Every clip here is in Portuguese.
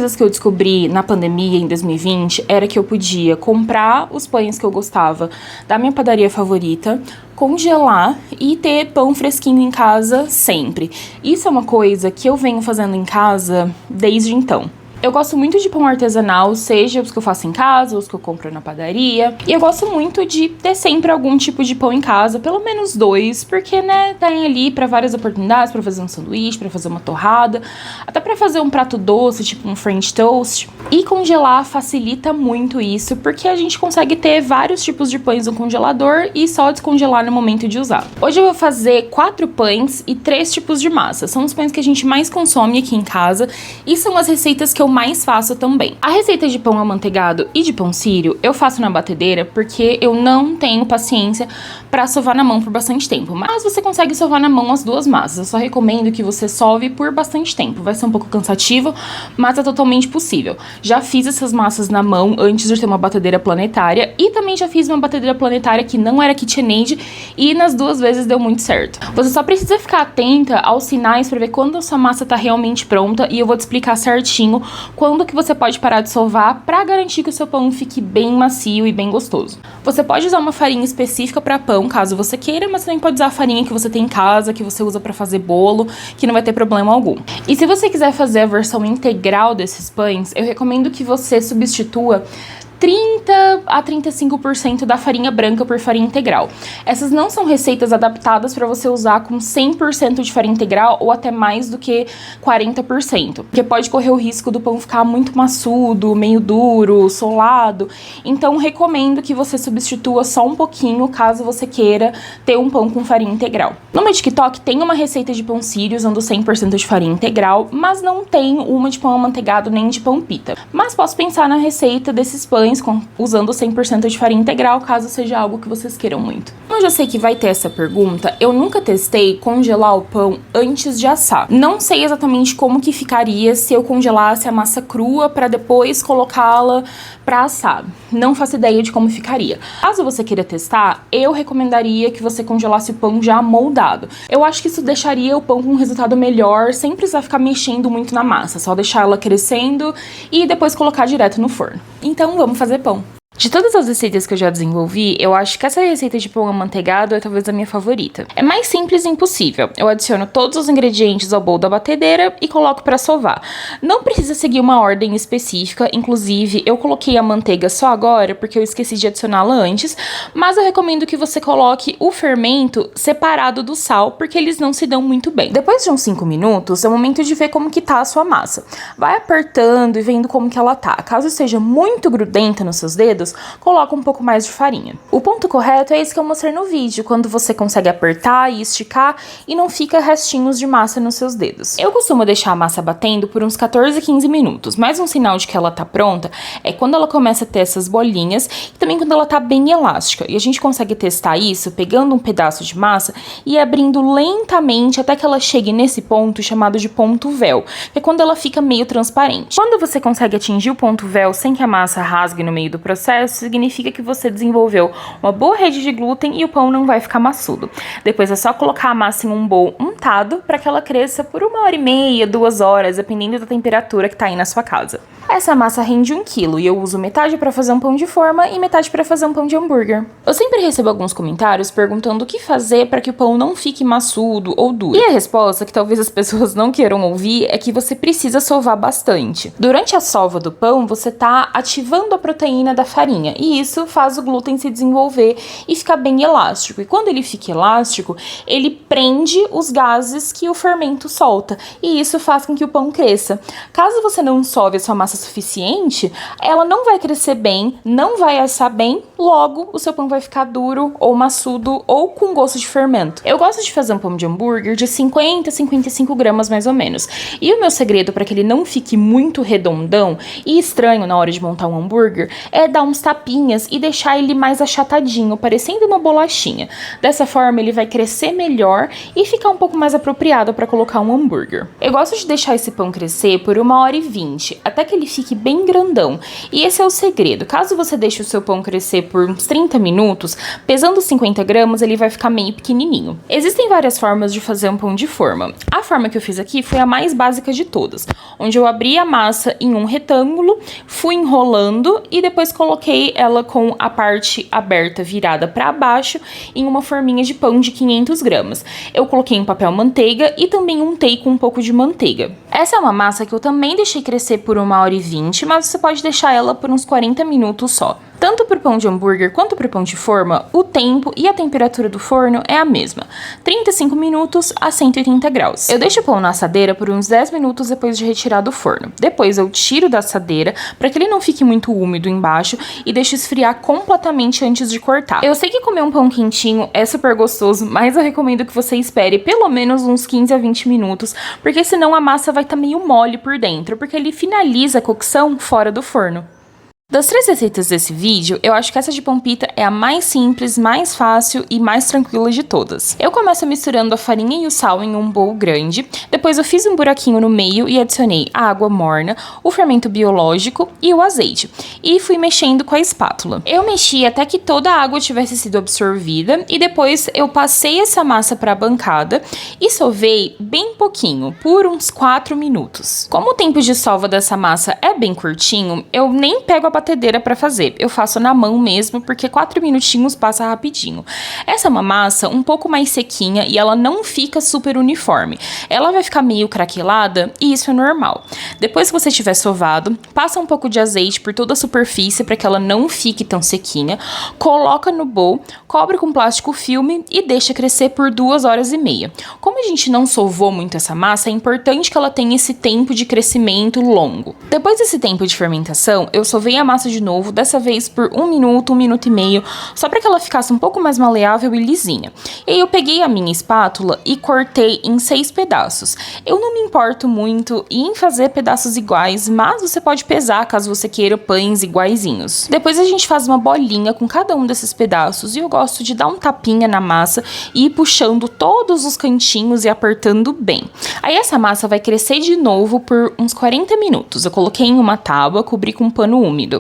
coisas que eu descobri na pandemia em 2020 era que eu podia comprar os pães que eu gostava da minha padaria favorita, congelar e ter pão fresquinho em casa sempre. Isso é uma coisa que eu venho fazendo em casa desde então. Eu gosto muito de pão artesanal, seja os que eu faço em casa, os que eu compro na padaria. E eu gosto muito de ter sempre algum tipo de pão em casa, pelo menos 2, porque, né, tem ali pra várias oportunidades, pra fazer um sanduíche, pra fazer uma torrada, até pra fazer um prato doce, tipo um French toast. E congelar facilita muito isso, porque a gente consegue ter vários tipos de pães no congelador e só descongelar no momento de usar. Hoje eu vou fazer 4 pães e 3 tipos de massa. São os pães que a gente mais consome aqui em casa e são as receitas que eu mais faço também. A receita de pão amanteigado e de pão sírio eu faço na batedeira porque eu não tenho paciência pra sovar na mão por bastante tempo, mas você consegue sovar na mão as duas massas. Eu só recomendo que você sove por bastante tempo. Vai ser um pouco cansativo, mas é totalmente possível. Já fiz essas massas na mão antes de ter uma batedeira planetária e também já fiz uma batedeira planetária que não era KitchenAid e nas 2 vezes deu muito certo. Você só precisa ficar atenta aos sinais pra ver quando a sua massa tá realmente pronta e eu vou te explicar certinho quando que você pode parar de sovar para garantir que o seu pão fique bem macio e bem gostoso. Você pode usar uma farinha específica para pão, caso você queira, mas também pode usar a farinha que você tem em casa, que você usa para fazer bolo, que não vai ter problema algum. E se você quiser fazer a versão integral desses pães, eu recomendo que você substitua 30 a 35% da farinha branca por farinha integral. Essas não são receitas adaptadas para você usar com 100% de farinha integral ou até mais do que 40%, porque pode correr o risco do pão ficar muito maçudo, meio duro, solado. Então recomendo que você substitua só um pouquinho caso você queira ter um pão com farinha integral. No meu TikTok tem uma receita de pão sírio usando 100% de farinha integral, mas não tem uma de pão amanteigado nem de pão pita. Mas posso pensar na receita desses pães usando 100% de farinha integral, caso seja algo que vocês queiram muito. Eu já sei que vai ter essa pergunta, eu nunca testei congelar o pão antes de assar. Não sei exatamente como que ficaria se eu congelasse a massa crua para depois colocá-la para assar. Não faço ideia de como ficaria. Caso você queira testar, eu recomendaria que você congelasse o pão já moldado. Eu acho que isso deixaria o pão com um resultado melhor, sem precisar ficar mexendo muito na massa, só deixar ela crescendo e depois colocar direto no forno. Então vamos fazer pão. De todas as receitas que eu já desenvolvi, eu acho que essa receita de pão amanteigado é talvez a minha favorita. É mais simples e impossível. Eu adiciono todos os ingredientes ao bowl da batedeira e coloco para sovar. Não precisa seguir uma ordem específica, inclusive eu coloquei a manteiga só agora porque eu esqueci de adicioná-la antes, mas eu recomendo que você coloque o fermento separado do sal, porque eles não se dão muito bem. Depois de uns 5 minutos, é o momento de ver como que tá a sua massa. Vai apertando e vendo como que ela tá. Caso seja muito grudenta nos seus dedos, coloca um pouco mais de farinha. O ponto correto é esse que eu mostrei no vídeo, quando você consegue apertar e esticar e não fica restinhos de massa nos seus dedos. Eu costumo deixar a massa batendo por uns 14 a 15 minutos, mas um sinal de que ela tá pronta é quando ela começa a ter essas bolinhas e também quando ela tá bem elástica. E a gente consegue testar isso pegando um pedaço de massa e abrindo lentamente até que ela chegue nesse ponto chamado de ponto véu, que é quando ela fica meio transparente. Quando você consegue atingir o ponto véu sem que a massa rasgue no meio do processo, significa que você desenvolveu uma boa rede de glúten e o pão não vai ficar maçudo. Depois é só colocar a massa em um bowl untado para que ela cresça por 1h30, 2 horas, dependendo da temperatura que tá aí na sua casa. Essa massa rende 1 kg e eu uso metade para fazer um pão de forma e metade para fazer um pão de hambúrguer. Eu sempre recebo alguns comentários perguntando o que fazer para que o pão não fique maçudo ou duro. E a resposta, que talvez as pessoas não queiram ouvir, é que você precisa sovar bastante. Durante a sova do pão, você tá ativando a proteína da farinha e isso faz o glúten se desenvolver e ficar bem elástico. E quando ele fica elástico, ele prende os gases que o fermento solta e isso faz com que o pão cresça. Caso você não sove a sua massa suficiente, ela não vai crescer bem, não vai assar bem, logo o seu pão vai ficar duro ou maçudo ou com gosto de fermento. Eu gosto de fazer um pão de hambúrguer de 50 a 55 gramas mais ou menos. E o meu segredo para que ele não fique muito redondão e estranho na hora de montar um hambúrguer é dar uns tapinhas e deixar ele mais achatadinho, parecendo uma bolachinha. Dessa forma ele vai crescer melhor e ficar um pouco mais apropriado para colocar um hambúrguer. Eu gosto de deixar esse pão crescer por 1h20, até que ele ele fique bem grandão. E esse é o segredo. Caso você deixe o seu pão crescer por uns 30 minutos, pesando 50 gramas, ele vai ficar meio pequenininho. Existem várias formas de fazer um pão de forma. A forma que eu fiz aqui foi a mais básica de todas, onde eu abri a massa em um retângulo, fui enrolando e depois coloquei ela com a parte aberta virada para baixo em uma forminha de pão de 500 gramas. Eu coloquei um papel manteiga e também untei com um pouco de manteiga. Essa é uma massa que eu também deixei crescer por 1h20, mas você pode deixar ela por uns 40 minutos só. Tanto para o pão de hambúrguer quanto para o pão de forma, o tempo e a temperatura do forno é a mesma, 35 minutos a 180 graus. Eu deixo o pão na assadeira por uns 10 minutos depois de retirar do forno. Depois eu tiro da assadeira para que ele não fique muito úmido embaixo e deixo esfriar completamente antes de cortar. Eu sei que comer um pão quentinho é super gostoso, mas eu recomendo que você espere pelo menos uns 15 a 20 minutos, porque senão a massa vai estar meio mole por dentro, porque ele finaliza a cocção fora do forno. Das 3 receitas desse vídeo, eu acho que essa de pão pita é a mais simples, mais fácil e mais tranquila de todas. Eu começo misturando a farinha e o sal em um bowl grande, depois eu fiz um buraquinho no meio e adicionei a água morna, o fermento biológico e o azeite, e fui mexendo com a espátula. Eu mexi até que toda a água tivesse sido absorvida e depois eu passei essa massa para a bancada e sovei bem pouquinho, por uns 4 minutos. Como o tempo de sova dessa massa é bem curtinho, eu nem pego a batedeira para fazer. Eu faço na mão mesmo, porque 4 minutinhos passa rapidinho. Essa é uma massa um pouco mais sequinha e ela não fica super uniforme. Ela vai ficar meio craquelada e isso é normal. Depois que você tiver sovado, passa um pouco de azeite por toda a superfície para que ela não fique tão sequinha, coloca no bowl, cobre com plástico filme e deixa crescer por 2h30. Como a gente não sovou muito essa massa, é importante que ela tenha esse tempo de crescimento longo. Depois desse tempo de fermentação, eu sovei a massa de novo, dessa vez por 1 minuto, 1 minuto e meio, só para que ela ficasse um pouco mais maleável e lisinha. E aí eu peguei a minha espátula e cortei em 6 pedaços. Eu não me importo muito em fazer pedaços iguais, mas você pode pesar caso você queira pães iguaizinhos. Depois a gente faz uma bolinha com cada um desses pedaços e eu gosto de dar um tapinha na massa e ir puxando todos os cantinhos e apertando bem. Aí essa massa vai crescer de novo por uns 40 minutos. Eu coloquei em uma tábua, cobri com um pano úmido.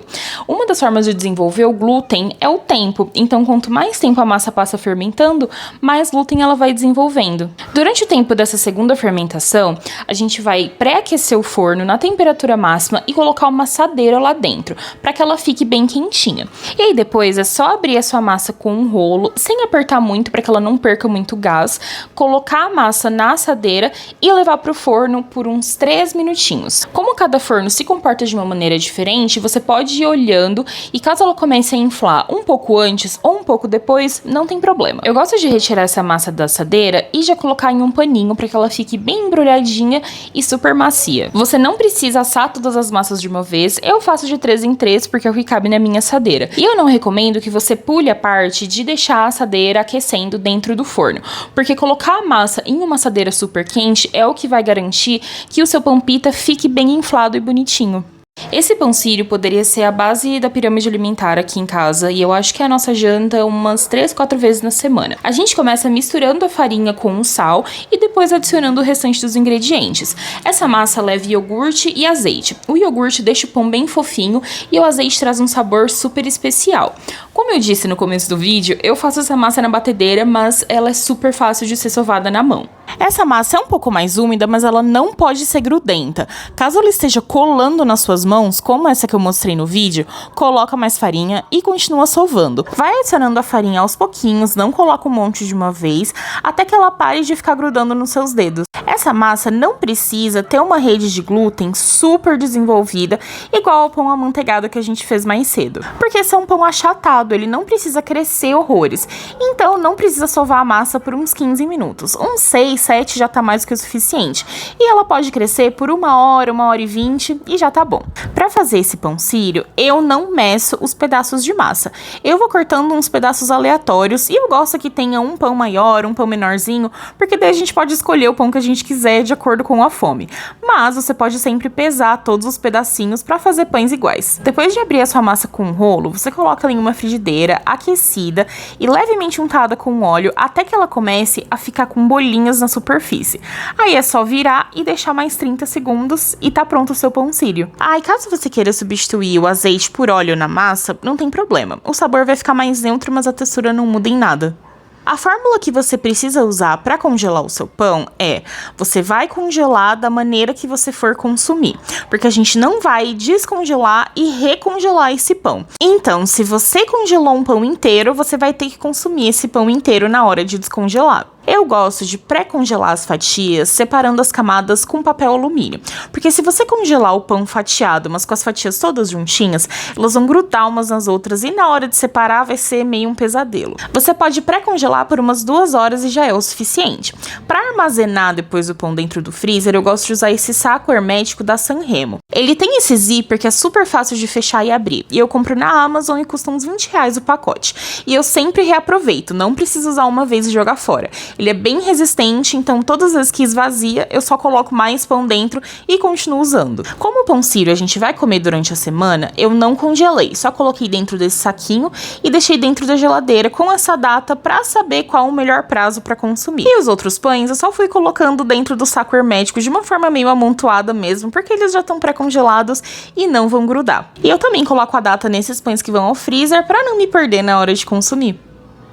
Uma das formas de desenvolver o glúten é o tempo, então quanto mais tempo a massa passa fermentando, mais glúten ela vai desenvolvendo. Durante o tempo dessa segunda fermentação, a gente vai pré-aquecer o forno na temperatura máxima e colocar uma assadeira lá dentro, para que ela fique bem quentinha. E aí depois é só abrir a sua massa com um rolo, sem apertar muito para que ela não perca muito gás, colocar a massa na assadeira e levar para o forno por uns 3 minutinhos. Como cada forno se comporta de uma maneira diferente, você pode ir olhando e caso ela comece a inflar um pouco antes ou um pouco depois, não tem problema. Eu gosto de retirar essa massa da assadeira e já colocar em um paninho para que ela fique bem embrulhadinha e super macia. Você não precisa assar todas as massas de uma vez, eu faço de 3 em 3 porque é o que cabe na minha assadeira. E eu não recomendo que você pule a parte de deixar a assadeira aquecendo dentro do forno, porque colocar a massa em uma assadeira super quente é o que vai garantir que o seu pão pita fique bem inflado e bonitinho. Esse pão sírio poderia ser a base da pirâmide alimentar aqui em casa e eu acho que é a nossa janta umas 3, 4 vezes na semana. A gente começa misturando a farinha com o sal e depois adicionando o restante dos ingredientes. Essa massa leva iogurte e azeite. O iogurte deixa o pão bem fofinho e o azeite traz um sabor super especial. Como eu disse no começo do vídeo, eu faço essa massa na batedeira, mas ela é super fácil de ser sovada na mão. Essa massa é um pouco mais úmida, mas ela não pode ser grudenta. Caso ela esteja colando nas suas mãos, como essa que eu mostrei no vídeo, coloca mais farinha e continua sovando. Vai adicionando a farinha aos pouquinhos, não coloca um monte de uma vez, até que ela pare de ficar grudando nos seus dedos. Essa massa não precisa ter uma rede de glúten super desenvolvida, igual ao pão amanteigado que a gente fez mais cedo. Porque esse é um pão achatado, ele não precisa crescer horrores. Então não precisa sovar a massa por uns 15 minutos. Uns 6, 7 já tá mais do que o suficiente. E ela pode crescer por 1h, 1h20 e já tá bom. Pra fazer esse pão sírio, eu não meço os pedaços de massa. Eu vou cortando uns pedaços aleatórios e eu gosto que tenha um pão maior, um pão menorzinho, porque daí a gente pode escolher o pão que a gente quiser de acordo com a fome. Mas você pode sempre pesar todos os pedacinhos pra fazer pães iguais. Depois de abrir a sua massa com um rolo, você coloca ela em uma frigideira aquecida e levemente untada com óleo até que ela comece a ficar com bolinhas na superfície. Aí é só virar e deixar mais 30 segundos e tá pronto o seu pão sírio. Ah, e caso você queira substituir o azeite por óleo na massa, não tem problema. O sabor vai ficar mais neutro, mas a textura não muda em nada. A fórmula que você precisa usar para congelar o seu pão é: você vai congelar da maneira que você for consumir, porque a gente não vai descongelar e recongelar esse pão. Então, se você congelou um pão inteiro, você vai ter que consumir esse pão inteiro na hora de descongelar. Eu gosto de pré-congelar as fatias, separando as camadas com papel alumínio. Porque se você congelar o pão fatiado, mas com as fatias todas juntinhas, elas vão grudar umas nas outras e na hora de separar vai ser meio um pesadelo. Você pode pré-congelar por umas 2 horas e já é o suficiente. Para armazenar depois o pão dentro do freezer, eu gosto de usar esse saco hermético da Sanremo. Ele tem esse zíper que é super fácil de fechar e abrir. E eu compro na Amazon e custa uns R$20 o pacote. E eu sempre reaproveito, não preciso usar uma vez e jogar fora. Ele é bem resistente, então todas as vezes que esvazia, eu só coloco mais pão dentro e continuo usando. Como o pão sírio a gente vai comer durante a semana, eu não congelei, só coloquei dentro desse saquinho e deixei dentro da geladeira com essa data pra saber qual o melhor prazo pra consumir. E os outros pães eu só fui colocando dentro do saco hermético de uma forma meio amontoada mesmo, porque eles já estão pré-congelados e não vão grudar. E eu também coloco a data nesses pães que vão ao freezer pra não me perder na hora de consumir.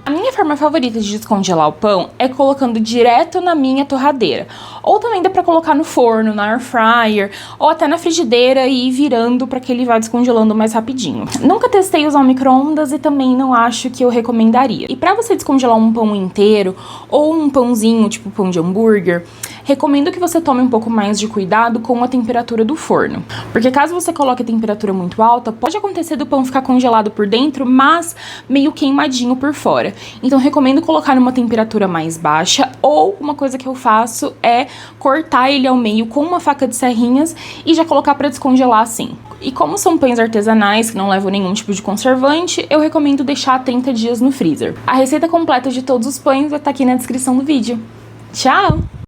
A minha forma favorita de descongelar o pão é colocando direto na minha torradeira. Ou também dá pra colocar no forno, na air fryer, ou até na frigideira e ir virando pra que ele vá descongelando mais rapidinho. Nunca testei usar o micro-ondas e também não acho que eu recomendaria. E pra você descongelar um pão inteiro ou um pãozinho, tipo pão de hambúrguer, recomendo que você tome um pouco mais de cuidado com a temperatura do forno. Porque caso você coloque a temperatura muito alta, pode acontecer do pão ficar congelado por dentro, mas meio queimadinho por fora. Então, recomendo colocar numa temperatura mais baixa, ou uma coisa que eu faço é cortar ele ao meio com uma faca de serrinhas e já colocar para descongelar assim. E como são pães artesanais que não levam nenhum tipo de conservante, eu recomendo deixar 30 dias no freezer. A receita completa de todos os pães vai estar aqui na descrição do vídeo. Tchau!